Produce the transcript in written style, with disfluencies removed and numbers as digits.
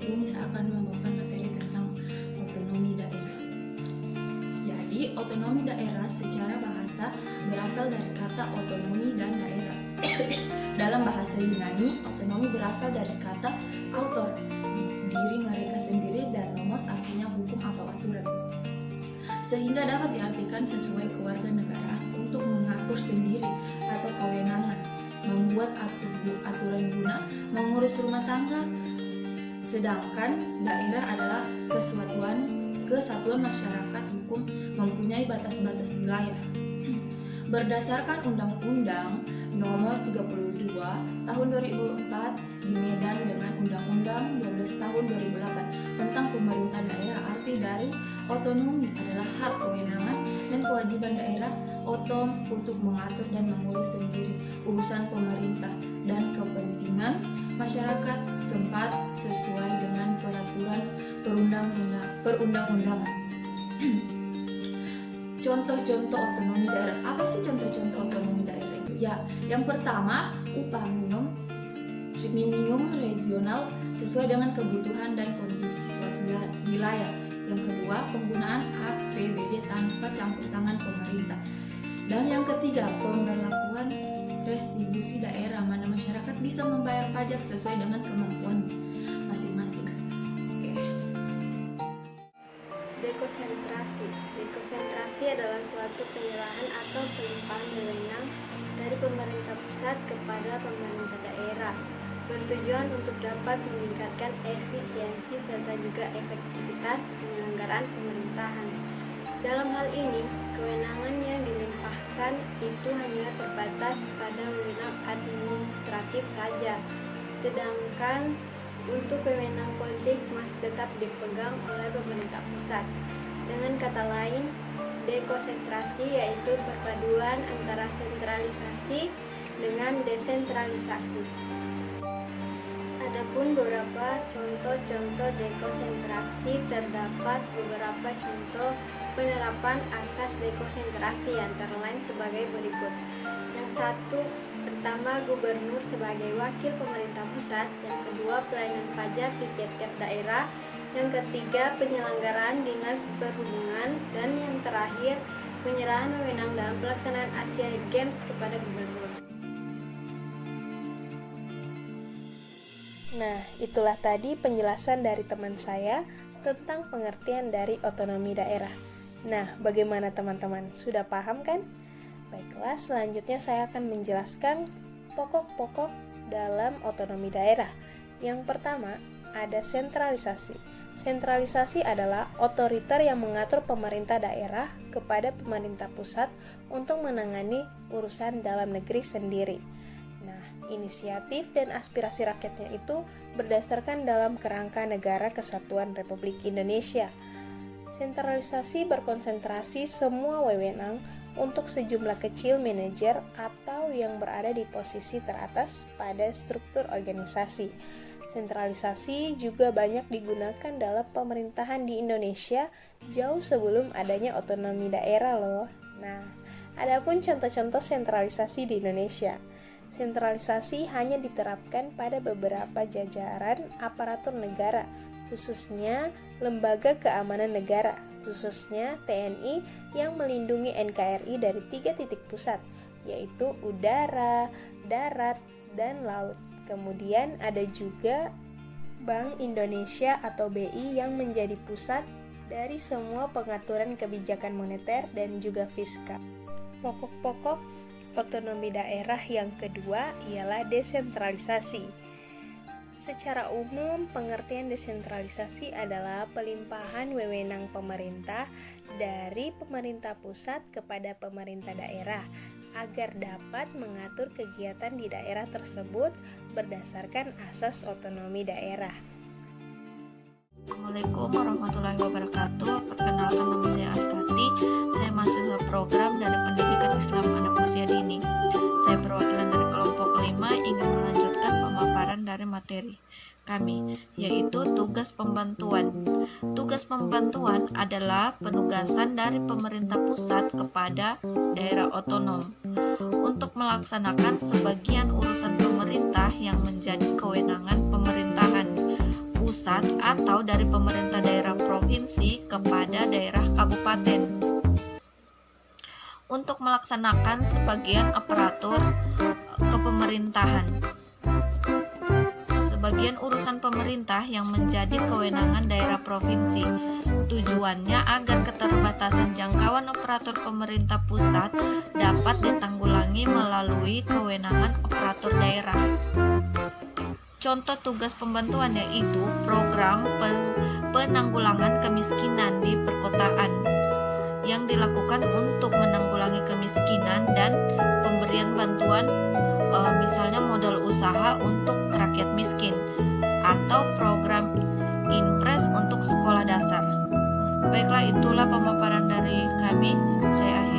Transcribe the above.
sini saya akan membawakan materi tentang otonomi daerah. Jadi, otonomi daerah secara bahasa berasal dari kata otonomi dan daerah. Dalam bahasa Yunani, otonomi berasal dari kata autor, diri mereka sendiri, dan nomos artinya hukum atau aturan. Sehingga dapat diartikan sesuai kewarganegaraan untuk mengatur sendiri atau kewenangan, membuat aturan guna mengurus rumah tangga. Sedangkan daerah adalah kesatuan masyarakat hukum mempunyai batas-batas wilayah. Berdasarkan Undang-Undang Nomor 32 Tahun 2004 di Medan dengan Undang-Undang 12 Tahun 2008 tentang pemerintah daerah, arti dari otonomi adalah hak, kewenangan, dan kewajiban daerah otom untuk mengatur dan mengurus sendiri urusan pemerintah dan kepentingan masyarakat sempat sesuai dengan peraturan perundang-undangan. Contoh-contoh otonomi daerah. Apa sih contoh-contoh otonomi daerah itu? Ya, yang pertama, upah minimum regional sesuai dengan kebutuhan dan kondisi suatu wilayah. Yang kedua, penggunaan APBD tanpa campur tangan pemerintah. Dan yang ketiga, pemberlakuan restribusi daerah, mana masyarakat bisa membayar pajak sesuai dengan kemampuan masing-masing. Dekonsentrasi adalah suatu penyerahan atau pelimpahan wewenang dari pemerintah pusat kepada pemerintah daerah, bertujuan untuk dapat meningkatkan efisiensi serta juga efektivitas penyelenggaraan pemerintahan. Dalam hal ini, kewenangan yang dilimpahkan itu hanya terbatas pada wewenang administratif saja, sedangkan untuk wewenang politik masih tetap dipegang oleh pemerintah pusat. Dengan kata lain, dekonsentrasi yaitu perpaduan antara sentralisasi dengan desentralisasi. Adapun beberapa contoh-contoh dekonsentrasi, terdapat beberapa contoh penerapan asas dekonsentrasi antara lain sebagai berikut. Yang satu, pertama, gubernur sebagai wakil pemerintah pusat. Yang kedua, pelayanan pajak di tiap-tiap daerah. Yang ketiga, penyelenggaraan dinas perhubungan. Dan yang terakhir, penyerahan wewenang dalam pelaksanaan Asian Games kepada gubernur. Nah, itulah tadi penjelasan dari teman saya tentang pengertian dari otonomi daerah. Nah, bagaimana teman-teman? Sudah paham kan? Baiklah, selanjutnya saya akan menjelaskan pokok-pokok dalam otonomi daerah. Yang pertama, ada sentralisasi. Sentralisasi adalah otoriter yang mengatur pemerintah daerah kepada pemerintah pusat untuk menangani urusan dalam negeri sendiri. Nah, inisiatif dan aspirasi rakyatnya itu berdasarkan dalam kerangka Negara Kesatuan Republik Indonesia. Sentralisasi berkonsentrasi semua wewenang untuk sejumlah kecil manajer atau yang berada di posisi teratas pada struktur organisasi. Sentralisasi juga banyak digunakan dalam pemerintahan di Indonesia jauh sebelum adanya otonomi daerah loh. Nah, adapun contoh-contoh sentralisasi di Indonesia. Sentralisasi hanya diterapkan pada beberapa jajaran aparatur negara, khususnya lembaga keamanan negara, khususnya TNI yang melindungi NKRI dari 3 titik pusat, yaitu udara, darat, dan laut. Kemudian ada juga Bank Indonesia atau BI yang menjadi pusat dari semua pengaturan kebijakan moneter dan juga fiskal. Pokok-pokok otonomi daerah yang kedua ialah desentralisasi. Secara umum, pengertian desentralisasi adalah pelimpahan wewenang pemerintah dari pemerintah pusat kepada pemerintah daerah agar dapat mengatur kegiatan di daerah tersebut berdasarkan asas otonomi daerah. Assalamualaikum warahmatullahi wabarakatuh. Perkenalkan, nama saya Astati. Saya mahasiswa program dari Pendidikan Islam Anak Usia Dini. Saya perwakilan dari kelompok 5 ingin melanjutkan pemaparan dari materi kami, yaitu tugas pembantuan. Tugas pembantuan adalah penugasan dari pemerintah pusat kepada daerah otonom untuk melaksanakan sebagian urusan pemerintah yang menjadi kewenangan pemerintahan pusat atau dari pemerintah daerah provinsi kepada daerah kabupaten untuk melaksanakan sebagian aparatur kepemerintahan. Sebagian urusan pemerintah yang menjadi kewenangan daerah provinsi. Tujuannya agar keterbatasan jangkauan operator pemerintah pusat dapat ditanggulangi melalui kewenangan operator daerah. Contoh tugas pembantuan yaitu program penanggulangan kemiskinan di perkotaan yang dilakukan untuk menanggulangi kemiskinan dan pemberian bantuan misalnya modal usaha untuk rakyat miskin atau program Inpres untuk sekolah dasar. Baiklah, itulah pemaparan dari kami. Saya akhiri.